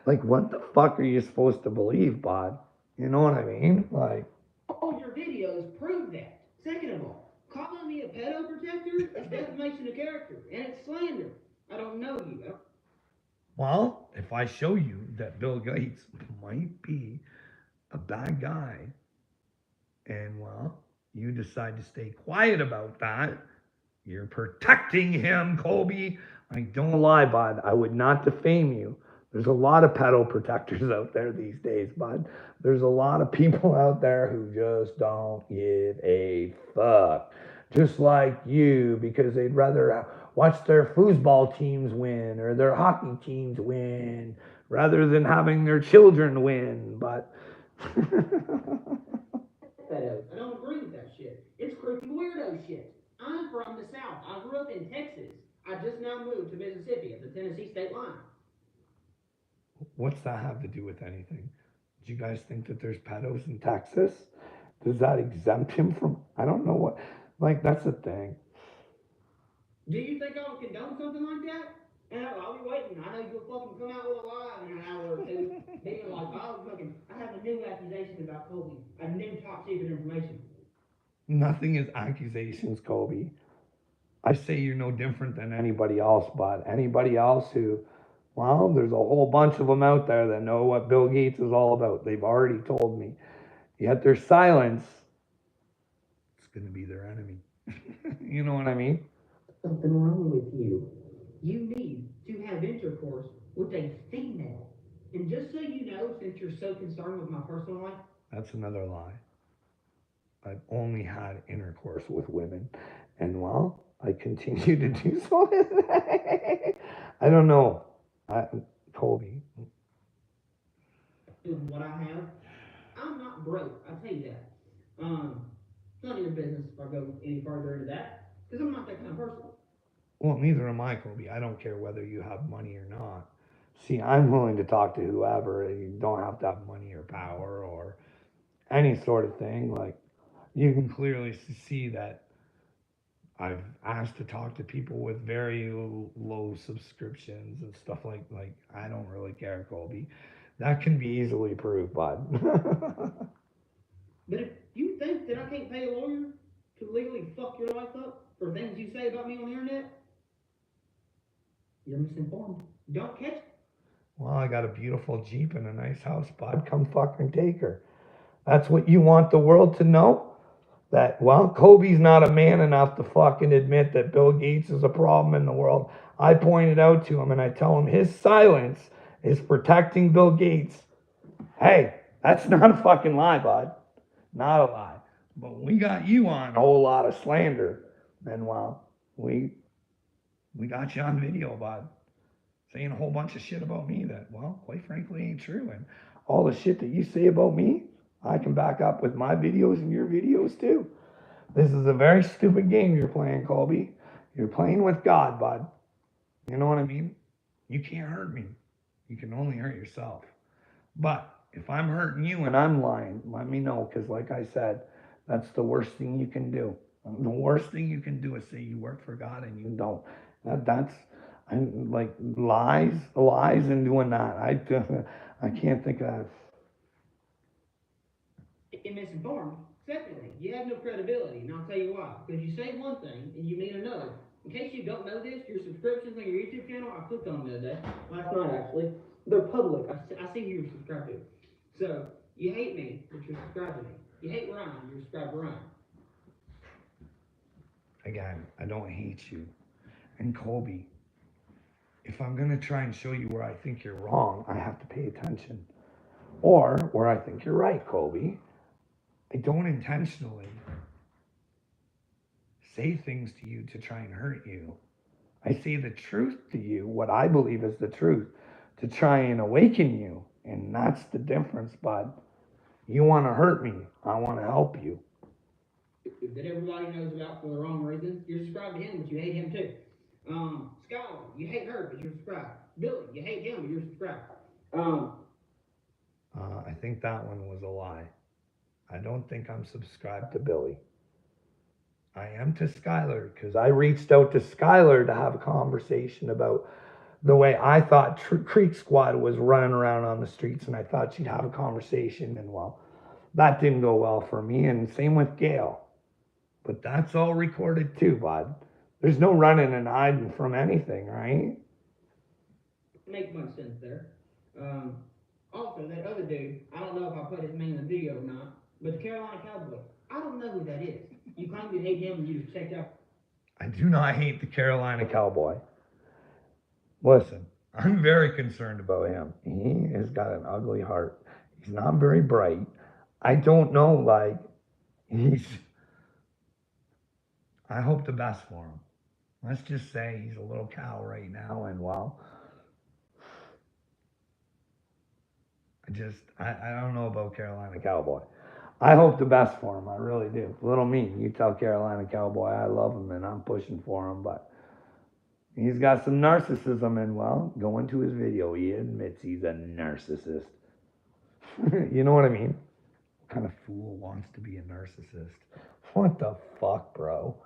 Like, what the fuck are you supposed to believe, bud? You know what I mean? Like, all your videos prove that. Second of all, Calling me a pedo protector is defamation of character, and it's slander. I don't know you. Well, if I show you that Bill Gates might be a bad guy, and well, you decide to stay quiet about that, you're protecting him, Colby. I don't lie, bud. I would not defame you. There's a lot of pedo protectors out there these days, bud. There's a lot of people out there who just don't give a fuck. Just like you, because they'd rather watch their foosball teams win or their hockey teams win rather than having their children win. But Pedos. I don't agree with that shit. It's creepy weirdo shit. I'm from the South. I grew up in Texas. I just now moved to Mississippi at the Tennessee state line. what's that have to do with anything? Do you guys think that there's pedos in Texas? Does that exempt him from? I don't know what. Like, that's the thing. Do you think I would condone something like that? And I'll be waiting. I know you'll fucking come out with a lie in an hour or two, being like, oh, fucking, I have a new accusation about Kobe. A new top secret information. Nothing is accusations, Kobe. I say you're no different than anybody else, but anybody else who, well, there's a whole bunch of them out there that know what Bill Gates is all about. They've already told me. Yet their silence is going to be their enemy. You know what I mean? Something wrong with you. You need to have intercourse with a female. And just so you know, since you're so concerned with my personal life, That's another lie. I've only had intercourse with women. And well, I continue to do so. I don't know. Colby. with what I have, I'm not broke. I'll tell you that. It's none of your business if I go any further into that, because I'm not that kind of person. Well, neither am I, Colby. I don't care whether you have money or not. See, I'm willing to talk to whoever. You don't have to have money or power or any sort of thing. Like, you can clearly see that I've asked to talk to people with very low subscriptions and stuff like I don't really care, Colby. That can be easily proved, bud. But if you think that I can't pay a lawyer to legally fuck your life up for things you say about me on the internet, you're misinformed. Don't catch it. Well, I got a beautiful Jeep and a nice house, bud. Come fucking take her. That's what you want the world to know? That, well, Kobe's not a man enough to fucking admit that Bill Gates is a problem in the world. I point it out to him and I tell him his silence is protecting Bill Gates. Hey, that's not a fucking lie, bud. Not a lie. But we got you on a whole lot of slander. And well, we got you on video, bud. Saying a whole bunch of shit about me that, well, quite frankly ain't true. And all the shit that you say about me, I can back up with my videos and your videos too. This is a very stupid game you're playing, Colby. You're playing with God, bud. You know what I mean? You can't hurt me. You can only hurt yourself. But if I'm hurting you and I'm lying, let me know. Because like I said, that's the worst thing you can do. The worst thing you can do is say you work for God and you don't. That's I'm like lies and doing that. I can't think of. And misinformed. Secondly, you have no credibility, and I'll tell you why. Because you say one thing and you mean another. In case you don't know this, your subscriptions on your YouTube channel, I clicked on them the other day, last night actually. They're public. I see who you're subscribed to. So you hate me, but you're subscribed to me. You hate Ryan, you're subscribed to Ryan. Again, I don't hate you. And Colby, if I'm gonna try and show you where I think you're wrong, I have to pay attention. Or where I think you're right, Colby. I don't intentionally say things to you to try and hurt you. I say the truth to you, what I believe is the truth, to try and awaken you. And that's the difference, bud. You want to hurt me. I want to help you. That everybody knows about for the wrong reasons. You're subscribed to him, but you hate him too. Skylar, you hate her, but you're subscribed. Billy, you hate him, but you're subscribed. I think that one was a lie. I don't think I'm subscribed to Billy. I am to Skylar because I reached out to Skylar to have a conversation about the way I thought Creek Squad was running around on the streets, and I thought she'd have a conversation, and well, that didn't go well for me, and same with Gail. But that's all recorded too, bud. There's no running and hiding from anything, right? Make much sense there. Um, Also, that other dude, I don't know if I put his name in the video or not, but the Carolina Cowboy, I don't know who that is. You claim you hate him and you just checked out. I do not hate the Carolina Cowboy. Listen, I'm very concerned about him. He has got an ugly heart. He's not very bright. I don't know, like, he's. I hope the best for him. Let's just say he's a little cow right now, and well, I don't know about Carolina Cowboy. I hope the best for him. I really do. Little me, you tell Carolina Cowboy I love him and I'm pushing for him, but he's got some narcissism, and well, go into his video. He admits he's a narcissist. You know what I mean? What kind of fool wants to be a narcissist? What the fuck, bro?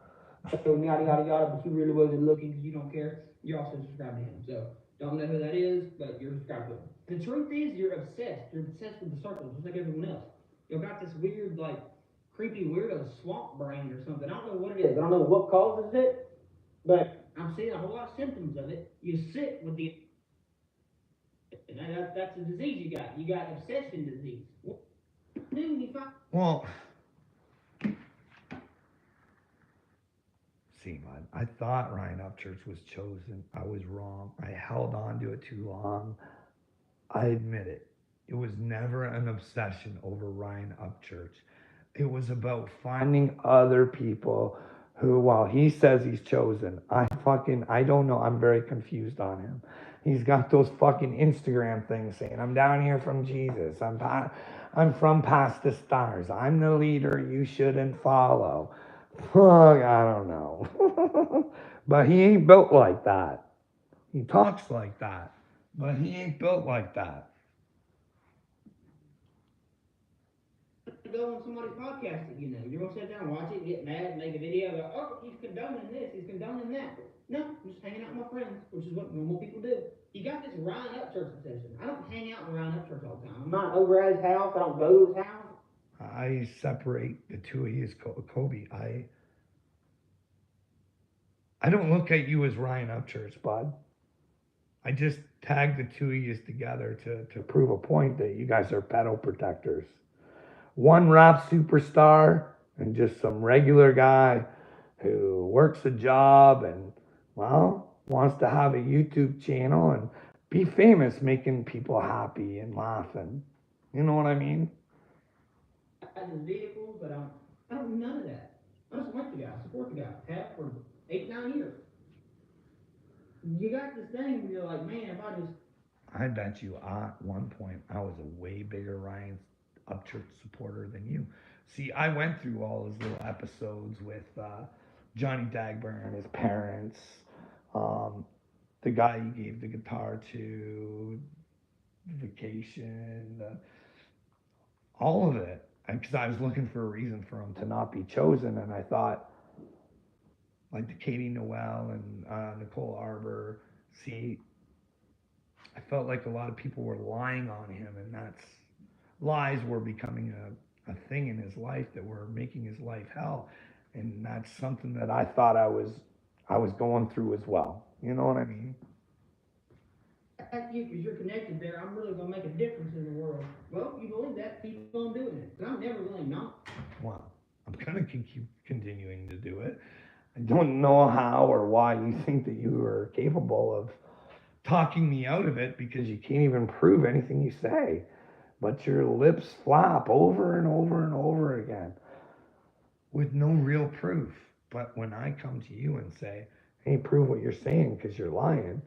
So yada yada yada, but you really wasn't looking because you don't care. You're also subscribed to him. So don't know who that is, but you're subscribed to him. The truth is, you're obsessed. You're obsessed with the circles, just like everyone else. You've got this weird, like, creepy weirdo swamp brain or something. I don't know what it is. I don't know what causes it, but I'm seeing a whole lot of symptoms of it. You sit with the, and that's a disease you got. You got obsession disease. Then you find. Well, see, man, I thought Ryan Upchurch was chosen. I was wrong. I held on to it too long. I admit it. It was never an obsession over Ryan Upchurch. It was about finding other people who, while he says he's chosen, I don't know. I'm very confused on him. He's got those fucking Instagram things saying, I'm down here from Jesus. I'm from past the stars. I'm the leader you shouldn't follow. Fuck, I don't know. But he ain't built like that. He talks like that, but he ain't built like that. Go on somebody's podcast that you know. You're gonna sit there and watch it, get mad, make a video, go, oh, he's condoning this, he's condoning that. No, I'm just hanging out with my friends, which is what normal people do. You got this Ryan Upchurch obsession. I don't hang out with Ryan Upchurch all the time. I'm not over at his house. I don't go to his house. I separate the two of you as Kobe. I don't look at you as Ryan Upchurch, bud. I just tag the two of you together to prove a point that you guys are pedo protectors. One rap superstar and just some regular guy who works a job and, well, wants to have a YouTube channel and be famous, making people happy and laughing. You know what I mean? I have his vehicles, but I don't do none of that. I just like the guy, support the guy, have for 8-9 years. You got this thing where you're like, man, if I just. I bet you at one point I was a way bigger Ryan Upchurch supporter than you. See, I went through all his little episodes with Johnny Dagburn and his parents, the guy he gave the guitar to, Vacation, all of it. Because I was looking for a reason for him to not be chosen, and I thought, like the Katie Noel and Nicole Arbor, see, I felt like a lot of people were lying on him, and lies were becoming a thing in his life that were making his life hell, and that's something that I thought I was going through as well. You know what I mean? At you, because you're connected there, I'm really gonna make a difference in the world. Well, you believe that, keep on doing it. But I'm never really not. Well, I'm gonna keep continuing to do it. I don't know how or why you think that you are capable of talking me out of it, because you can't even prove anything you say. But your lips flap over and over and over again with no real proof. But when I come to you and say, hey, prove what you're saying because you're lying,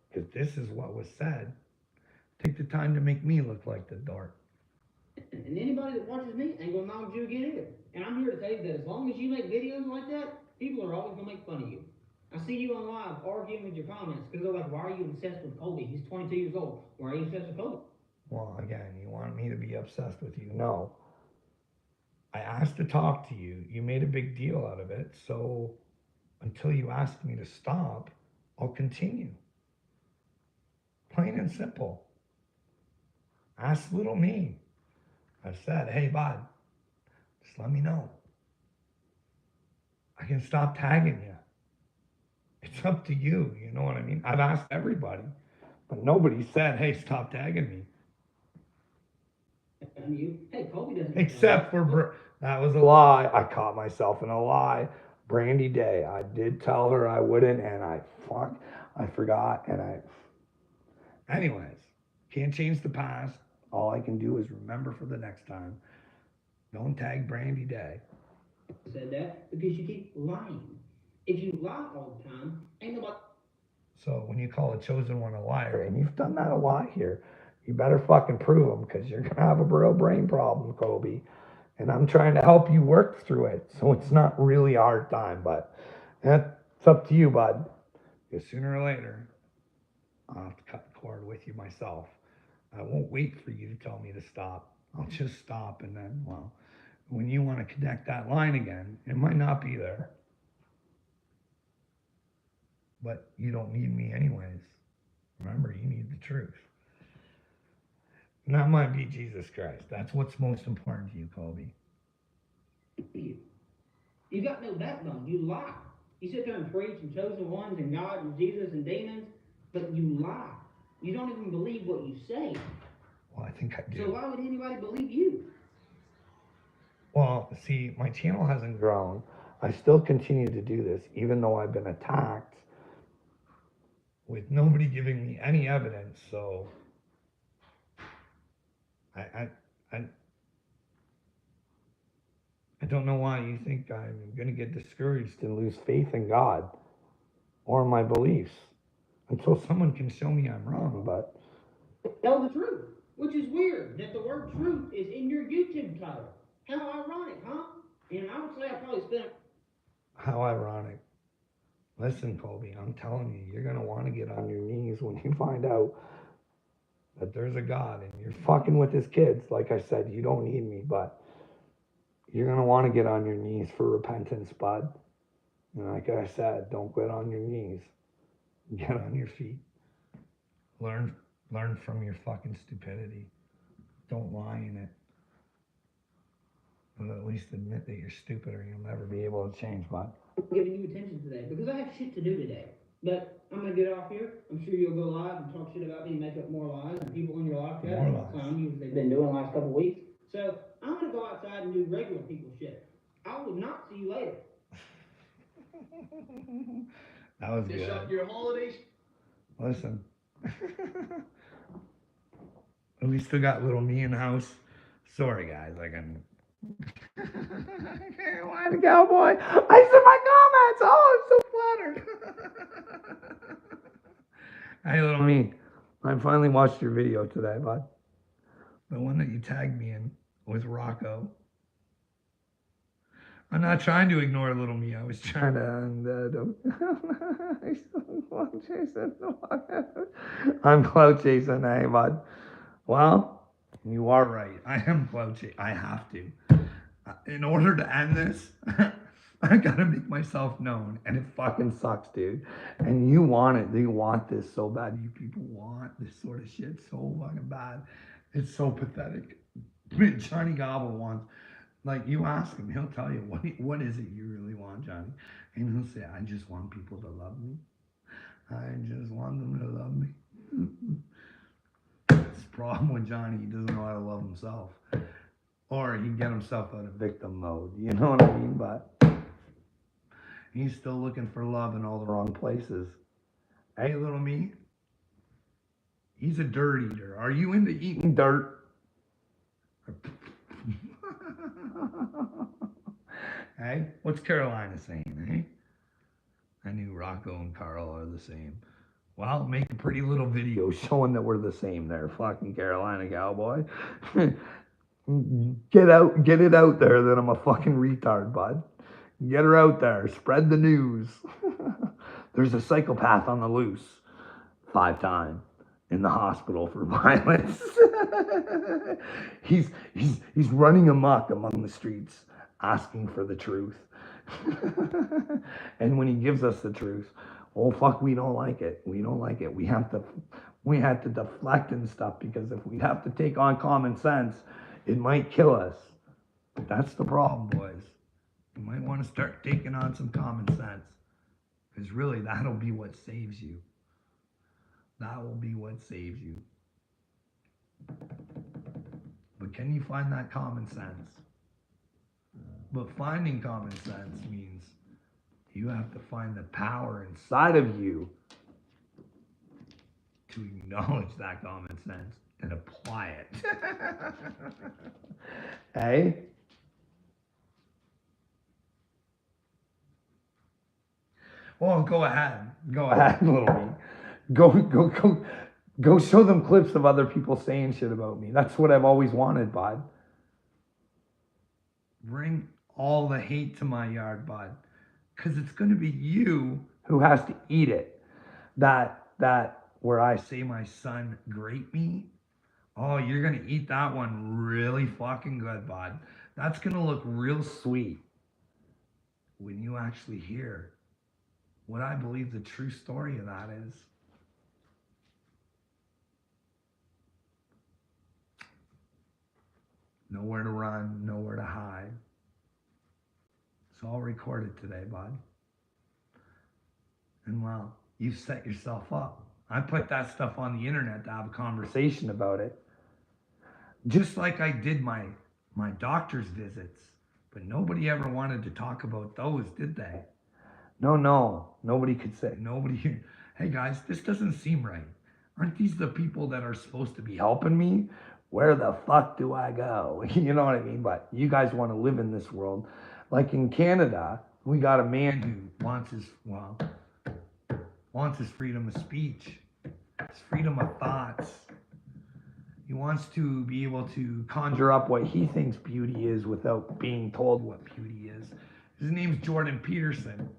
because this is what was said, take the time to make me look like the dork. And anybody that watches me ain't gonna acknowledge you again either. And I'm here to tell you that as long as you make videos like that, people are always gonna make fun of you. I see you on live arguing with your comments because they're like, why are you obsessed with Kobe? He's 22 years old. Why are you obsessed with Kobe? Well, again, you want me to be obsessed with you? No. I asked to talk to you. You made a big deal out of it. So until you ask me to stop, I'll continue. Plain and simple. Ask little me. I said, hey, bud, just let me know. I can stop tagging you. It's up to you. You know what I mean? I've asked everybody, but nobody said, hey, stop tagging me. Hey, Colby doesn't. Except for, that was a lie. I caught myself in a lie. Brandy Day. I did tell her I wouldn't, and I forgot, anyways, can't change the past. All I can do is remember for the next time. Don't tag Brandy Day. Said that because you keep lying. If you lie all the time, ain't nobody. So when you call a chosen one a liar, and you've done that a lot here, you better fucking prove them, because you're gonna have a real brain problem, Kobe. And I'm trying to help you work through it, so it's not really a hard time. But it's up to you, bud. Because sooner or later, I'll have to cut the cord with you myself. I won't wait for you to tell me to stop. I'll just stop, and then, well, when you want to connect that line again, it might not be there. But you don't need me anyways. Remember, you need the truth. And that might be Jesus Christ. That's what's most important to you, Colby. You got no backbone. You lie. You sit there and preach and chosen ones and God and Jesus and demons, but you lie. You don't even believe what you say. Well, I think I do. So why would anybody believe you? Well, see, my channel hasn't grown. I still continue to do this, even though I've been attacked with nobody giving me any evidence. So I don't know why you think I'm going to get discouraged and lose faith in God or my beliefs until someone can show me I'm wrong. But Tell the truth, which is weird that the word truth is in your YouTube title. How ironic, huh? And I would say I probably spent. How ironic. Listen, Colby, I'm telling you, you're going to want to get on your knees when you find out that there's a God and you're fucking with his kids. Like I said, you don't need me, but you're going to want to get on your knees for repentance, bud. And like I said, don't get on your knees. Get on your feet. Learn from your fucking stupidity. Don't lie in it. But at least admit that you're stupid, or you'll never be able to change, bud. Giving you attention today because I have shit to do today. But I'm gonna get off here. I'm sure you'll go live and talk shit about me and make up more lies, and people in your live chat will clown you as they've been doing the last couple weeks. So I'm gonna go outside and do regular people shit. I will not see you later. That was good. Finish up your holidays. Listen. We still got little me in the house. Sorry, guys. Why the cowboy? I said my comments. Oh, I'm so flattered. Hey, little me. I finally watched your video today, bud. The one that you tagged me in was Rocco. I'm not trying to ignore little me. I was trying to. I'm clout chasing, hey, bud. Well, you are right. I am clout chasing. I have to. In order to end this, I gotta make myself known, and it fucking sucks, dude. And you want it. You want this so bad. You people want this sort of shit so fucking bad. It's so pathetic. Johnny Gobble wants. Like, you ask him, he'll tell you, what is it you really want, Johnny? And he'll say, I just want people to love me. I just want them to love me. That's the problem with Johnny. He doesn't know how to love himself. Or he can get himself out of victim mode. You know what I mean? But he's still looking for love in all the wrong places. Hey, little me. He's a dirt eater. Are you into eating dirt? Hey, what's Carolina saying, eh? I knew Rocco and Carl are the same. Well, make a pretty little video showing that we're the same there, fucking Carolina cowboy. Get it out there that I'm a fucking retard, bud. Get her out there. Spread the news. There's a psychopath on the loose. 5 times. In the hospital for violence. he's running amok among the streets, asking for the truth. And when he gives us the truth, oh fuck, we don't like it. We don't like it. We have to deflect and stuff, because if we have to take on common sense, it might kill us. That's the problem, boys. You might want to start taking on some common sense. Because really, that'll be what saves you. That will be what saves you. But can you find that common sense? But finding common sense means you have to find the power inside of you to acknowledge that common sense and apply it. Hey? Well, go ahead. Go ahead, little me. Go show them clips of other people saying shit about me. That's what I've always wanted, bud. Bring all the hate to my yard, bud. Because it's going to be you who has to eat it. That where I say my son grate me. Oh, you're going to eat that one really fucking good, bud. That's going to look real sweet when you actually hear what I believe the true story of that is. Nowhere to run, nowhere to hide. It's all recorded today, bud. And well, you've set yourself up. I put that stuff on the internet to have a conversation about it. Just like I did my doctor's visits. But nobody ever wanted to talk about those, did they? No. Nobody could say, nobody, hey guys, this doesn't seem right. Aren't these the people that are supposed to be helping me? Where the fuck do I go? You know what I mean? But you guys want to live in this world. Like in Canada, we got a man who wants his freedom of speech, his freedom of thoughts. He wants to be able to conjure up what he thinks beauty is without being told what beauty is. His name's Jordan Peterson.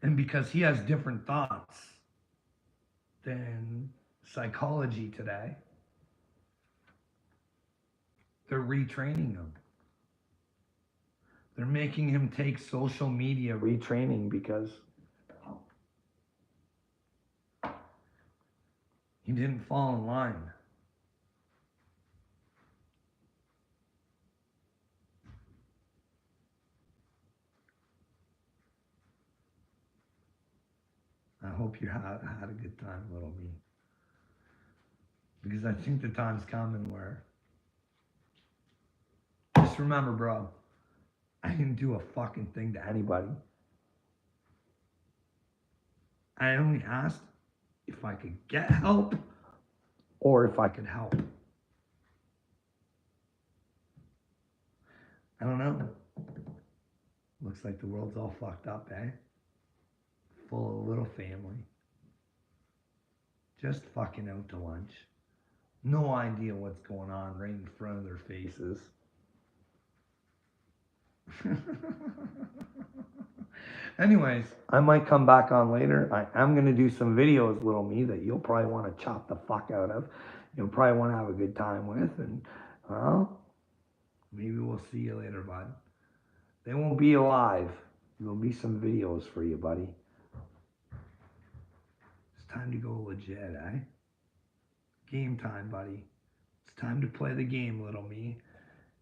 And because he has different thoughts than psychology today, they're retraining him. They're making him take social media retraining because he didn't fall in line. I hope you had a good time, little me. Because I think the time's coming where, just remember, bro, I didn't do a fucking thing to anybody. I only asked if I could get help or if I could help. I don't know. Looks like the world's all fucked up, eh? Full of little family. Just fucking out to lunch. No idea what's going on right in front of their faces. Anyways, I might come back on later. I am going to do some videos, little me, that you'll probably want to chop the fuck out of. You'll probably want to have a good time with. And, well, maybe we'll see you later, bud. They won't be live. There'll be some videos for you, buddy. It's time to go legit, eh? Game time, buddy. It's time to play the game, little me.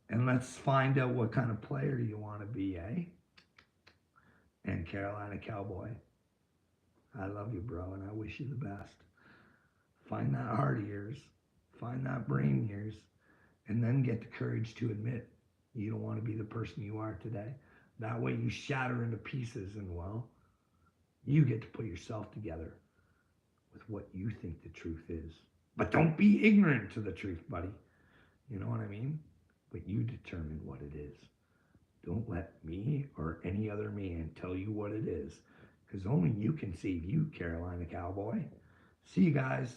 And let's find out what kind of player you want to be, eh? And Carolina Cowboy, I love you, bro, and I wish you the best. Find that heart of yours, find that brain of yours, and then get the courage to admit you don't want to be the person you are today. That way you shatter into pieces, and well, you get to put yourself together with what you think the truth is. But don't be ignorant to the truth, buddy. You know what I mean? But you determine what it is. Don't let me or any other man tell you what it is, because only you can save you, Carolina Cowboy. See you guys.